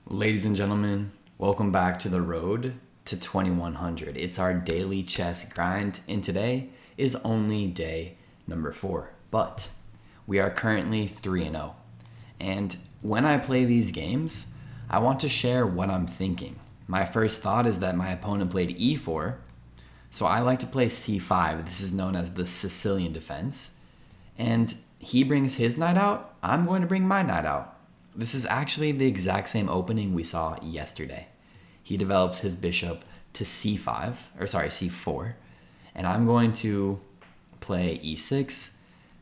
Ladies and gentlemen, welcome back to the road to 2100. It's our daily chess grind, and today is only day number 4. But we are currently 3-0. And when I play these games, I want to share what I'm thinking. My first thought is that my opponent played e4, so I like to play c5. This is known as the Sicilian defense. And he brings his knight out, I'm going to bring my knight out. This is actually the exact same opening we saw yesterday. He develops his bishop to c4, and I'm going to play e6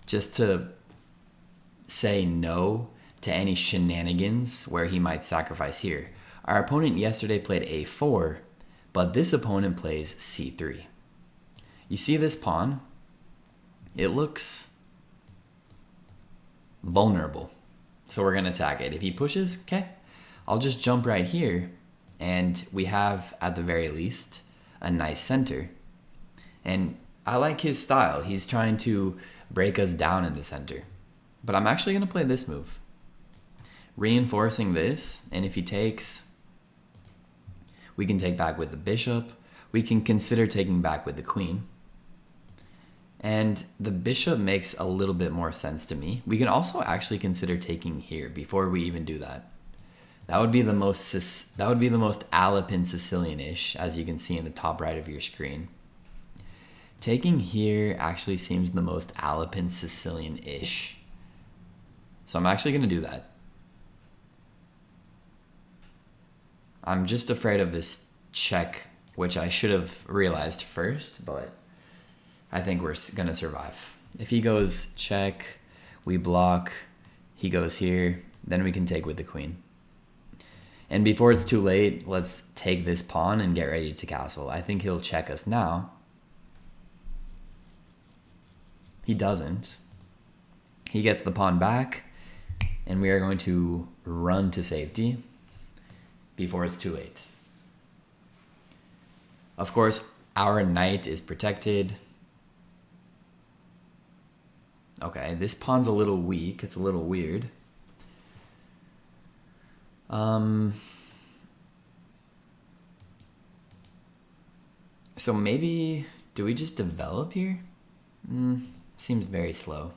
just to say no to any shenanigans where he might sacrifice here. Our opponent yesterday played a4, but this opponent plays c3. You see this pawn? It looks vulnerable. So we're going to attack it. If he pushes, okay, I'll just jump right here. And we have, at the very least, a nice center. And I like his style. He's trying to break us down in the center. But I'm actually going to play this move. Reinforcing this. And if he takes, we can take back with the bishop. We can consider taking back with the queen. And the bishop makes a little bit more sense to me. We can also actually consider taking here before we even do that. That would be the most Alapin Sicilian-ish, as you can see in the top right of your screen. Taking here actually seems the most Alapin Sicilian-ish. So I'm actually going to do that. I'm just afraid of this check, which I should have realized first, but I think we're going to survive. If he goes check, we block, he goes here, then we can take with the queen. And before it's too late, let's take this pawn and get ready to castle. I think he'll check us now. He doesn't. He gets the pawn back, and we are going to run to safety before it's too late. Of course, our knight is protected. Okay, this pawn's a little weak. It's a little weird. So maybe, do we just develop here? Seems very slow.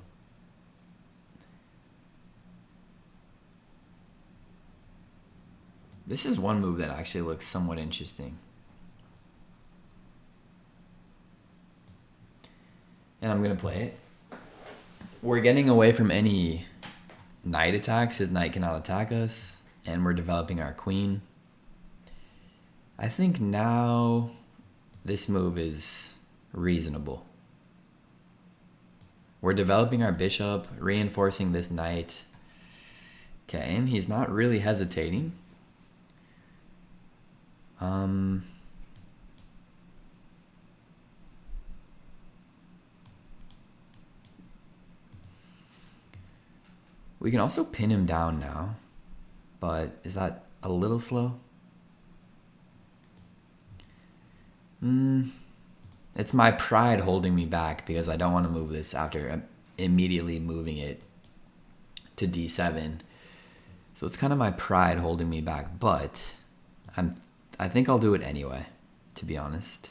This is one move that actually looks somewhat interesting. And I'm going to play it. We're getting away from any knight attacks. His knight cannot attack us. And we're developing our queen. I think now this move is reasonable. We're developing our bishop, reinforcing this knight. Okay, and he's not really hesitating. We can also pin him down now, but is that a little slow? It's my pride holding me back because I don't want to move this after immediately moving it to d7. So it's kind of my pride holding me back, but I think I'll do it anyway, to be honest.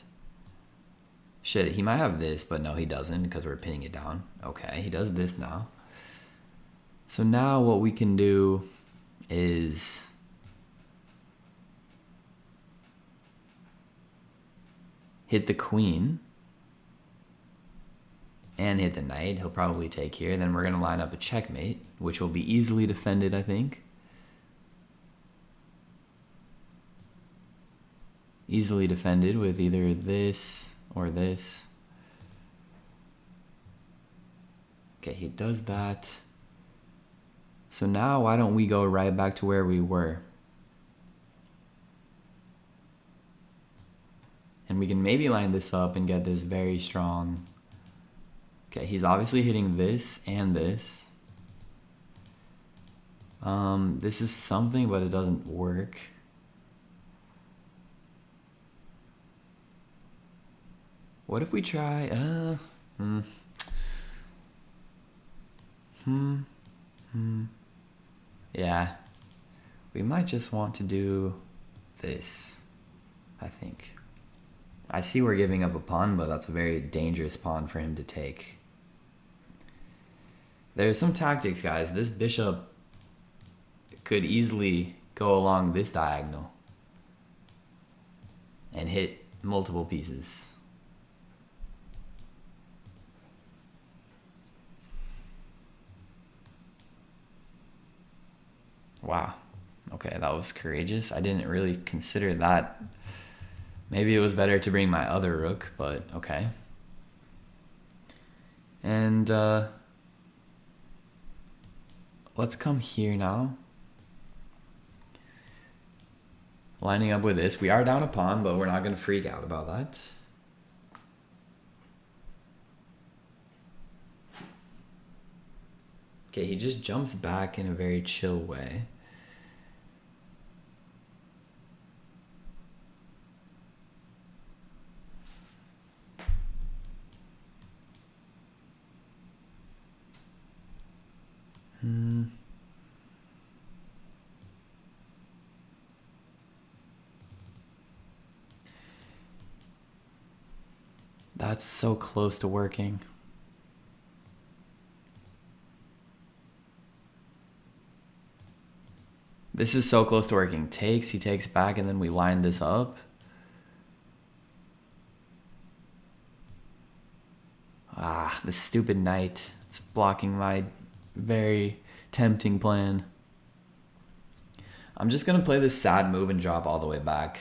Shit, he might have this, but no, he doesn't because we're pinning it down. Okay, he does this now. So now what we can do is hit the queen and hit the knight. He'll probably take here. Then we're going to line up a checkmate, which will be easily defended, I think. Easily defended with either this or this. Okay, he does that. So now why don't we go right back to where we were? And we can maybe line this up and get this very strong. Okay, he's obviously hitting this and this. This is something, but it doesn't work. What if we try, Yeah. We might just want to do this, I think. I see we're giving up a pawn, but that's a very dangerous pawn for him to take. There's some tactics, guys. This bishop could easily go along this diagonal and hit multiple pieces. Wow. Okay, that was courageous. I didn't really consider that. Maybe it was better to bring my other rook, but okay. And let's come here now. Lining up with this. We are down a pawn, but we're not going to freak out about that. Okay, he just jumps back in a very chill way. That's so close to working. This is so close to working. Takes, he takes back, and then we line this up. Ah, this stupid knight. It's blocking my very tempting plan. I'm just going to play this sad move and drop all the way back.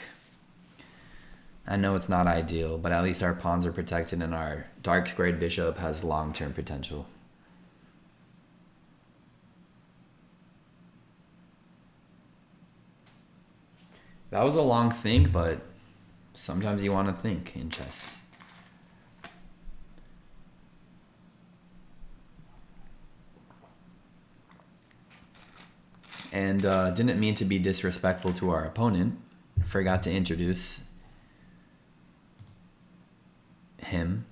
I know it's not ideal, but at least our pawns are protected and our dark squared bishop has long-term potential. That was a long think, but sometimes you want to think in chess. And didn't mean to be disrespectful to our opponent. Forgot to introduce him,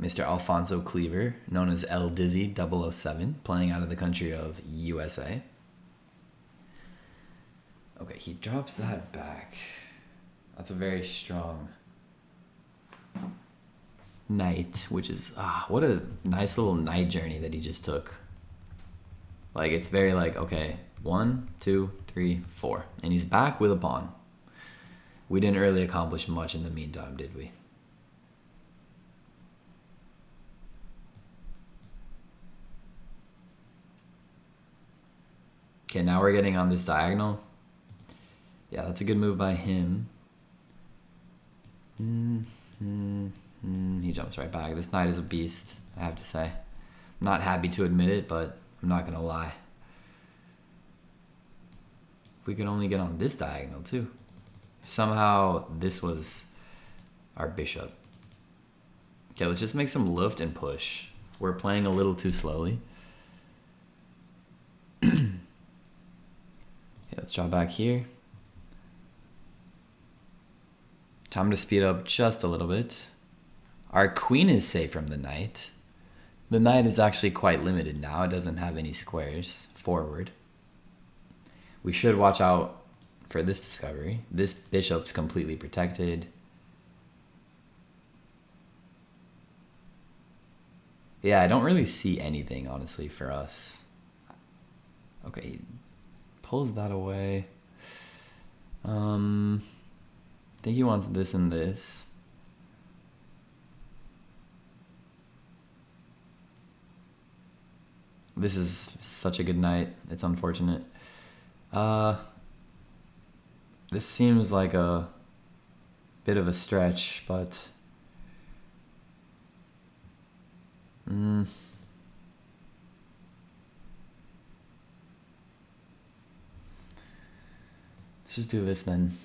Mr. Alfonso Cleaver, known as El Dizzy 007, playing out of the country of USA. Okay, he drops that back. That's a very strong knight, which is, what a nice little knight journey that he just took. Like, it's very like, okay, 1, 2, 3, 4. And he's back with a pawn. We didn't really accomplish much in the meantime, did we? Okay, now we're getting on this diagonal. Yeah, that's a good move by him. He jumps right back. This knight is a beast, I have to say. I'm not happy to admit it, but I'm not going to lie. If we could only get on this diagonal, too. If somehow this was our bishop. Okay, let's just make some lift and push. We're playing a little too slowly. Okay, let's drop back here. Time to speed up just a little bit. Our queen is safe from the knight. The knight is actually quite limited now. It doesn't have any squares forward. We should watch out for this discovery. This bishop's completely protected. Yeah, I don't really see anything, honestly, for us. Okay, he pulls that away. I think he wants this and this. This is such a good knight. It's unfortunate. This seems like a bit of a stretch, but let's just do this then.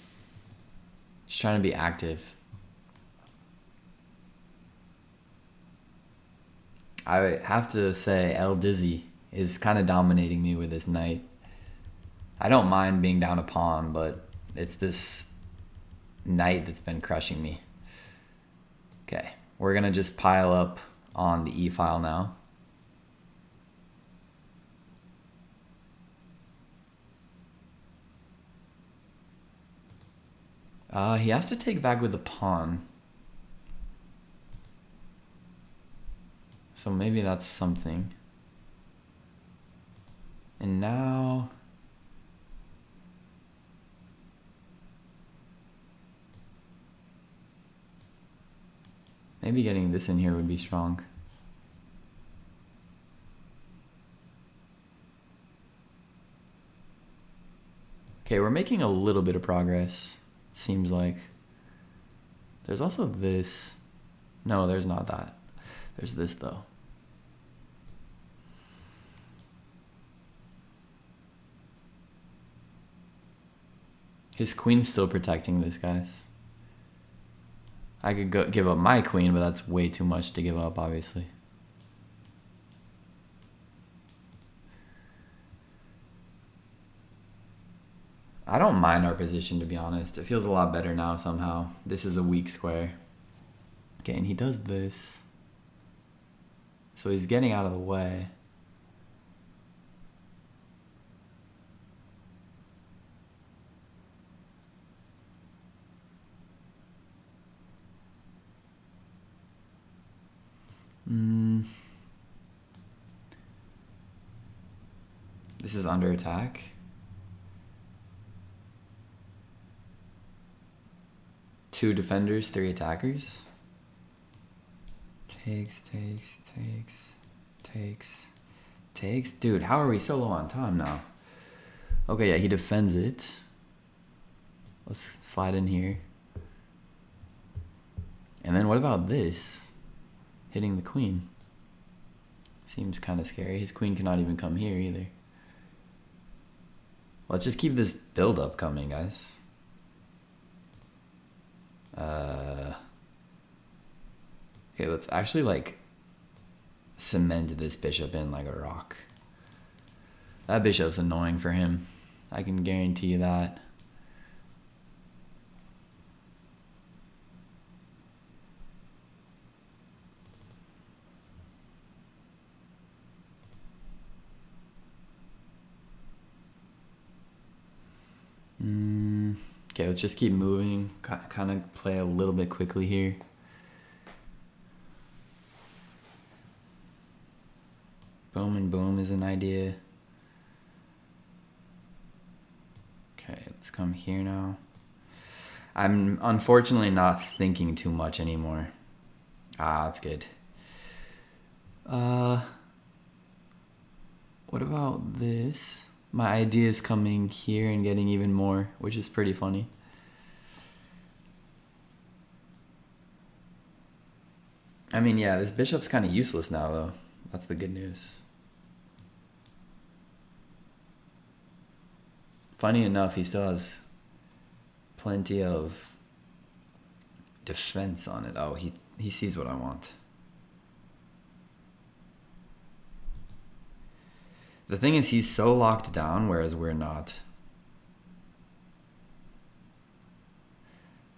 Just trying to be active. I have to say El Dizzy is kind of dominating me with this knight. I don't mind being down a pawn, but it's this knight that's been crushing me. Okay, we're gonna just pile up on the e-file now. He has to take back with the pawn. So maybe that's something. And now... maybe getting this in here would be strong. Okay, we're making a little bit of progress, it seems like. There's also this. No, there's not that. There's this, though. His queen's still protecting this, guys. I could give up my queen, but that's way too much to give up, obviously. I don't mind our position, to be honest. It feels a lot better now somehow. This is a weak square. Okay, and he does this. So he's getting out of the way. This is under attack. Two defenders, three attackers. Takes. Dude, how are we so low on time now? Okay, yeah, he defends it. Let's slide in here. And then what about this? Hitting the queen. Seems kind of scary. His queen cannot even come here either. Let's just keep this build up coming, guys. Okay, let's actually like cement this bishop in like a rock. That bishop's annoying for him. I can guarantee you that. Okay, let's just keep moving. Kind of play a little bit quickly here. Boom and boom is an idea. Okay, let's come here now. I'm unfortunately not thinking too much anymore. That's good. What about this? My idea is coming here and getting even more, which is pretty funny. I mean, yeah, this bishop's kind of useless now, though. That's the good news. Funny enough, he still has plenty of defense on it. Oh, he sees what I want. The thing is, he's so locked down, whereas we're not.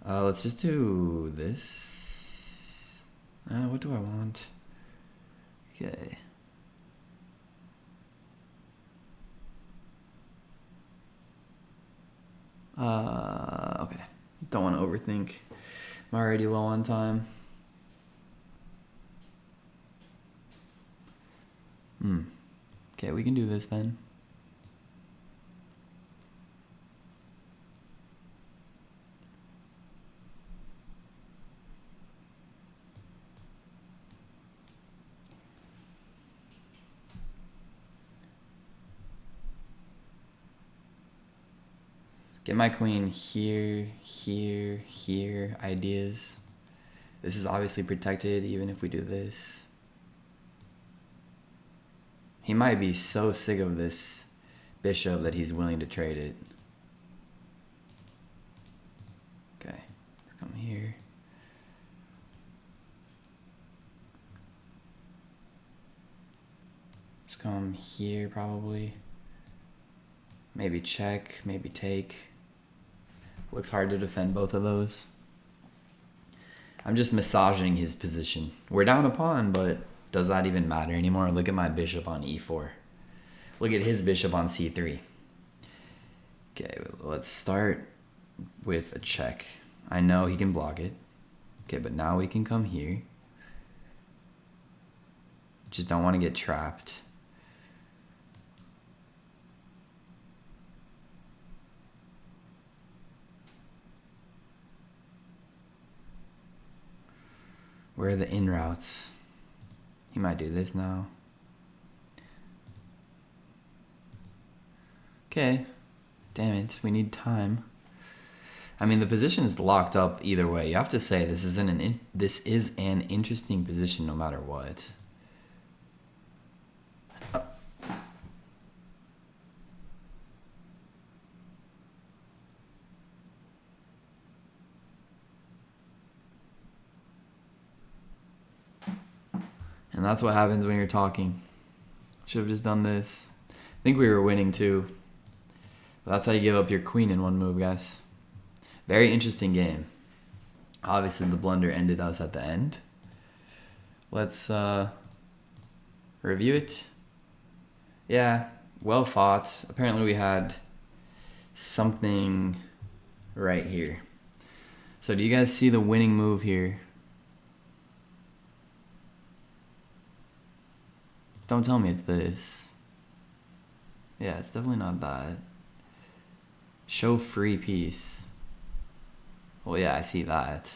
Let's just do this. What do I want? Okay. Okay. Don't want to overthink. I'm already low on time. Okay, we can do this then. Get my queen here, here, here, ideas. This is obviously protected even if we do this. He might be so sick of this bishop that he's willing to trade it. Okay, come here. Just come here probably. Maybe check, maybe take. Looks hard to defend both of those. I'm just massaging his position. We're down a pawn, but does that even matter anymore? Look at my bishop on e4. Look at his bishop on c3. Okay, let's start with a check. I know he can block it. Okay, but now we can come here. Just don't want to get trapped. Where are the in routes? He might do this now. Okay. Damn it. We need time. I mean, the position is locked up either way. You have to say this is an interesting position no matter what. And that's what happens when you're talking. Should have just done this. I think we were winning too. But that's how you give up your queen in one move, guys. Very interesting game. Obviously, the blunder ended us at the end. Let's review it. Yeah, well fought. Apparently, we had something right here. So do you guys see the winning move here? Don't tell me it's this. Yeah, it's definitely not that. Show free piece. Well, yeah, I see that.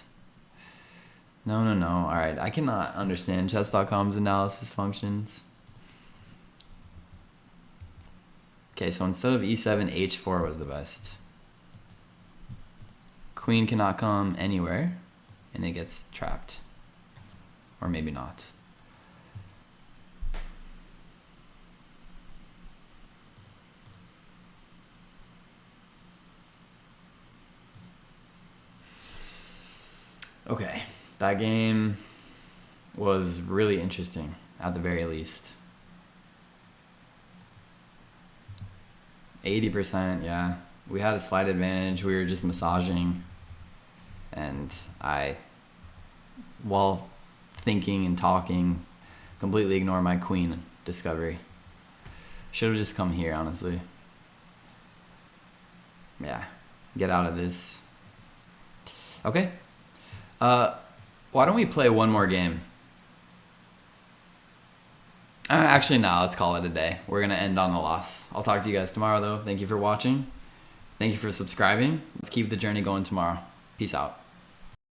No. Alright, I cannot understand chess.com's analysis functions. Okay, so instead of e7, h4 was the best. Queen cannot come anywhere, and it gets trapped. Or maybe not. Okay, that game was really interesting, at the very least. 80%, yeah. We had a slight advantage. We were just massaging. And I, while thinking and talking, completely ignore my queen discovery. Should have just come here, honestly. Yeah, get out of this. Okay. Why don't we play one more game? Actually, no, let's call it a day. We're going to end on the loss. I'll talk to you guys tomorrow, though. Thank you for watching. Thank you for subscribing. Let's keep the journey going tomorrow. Peace out.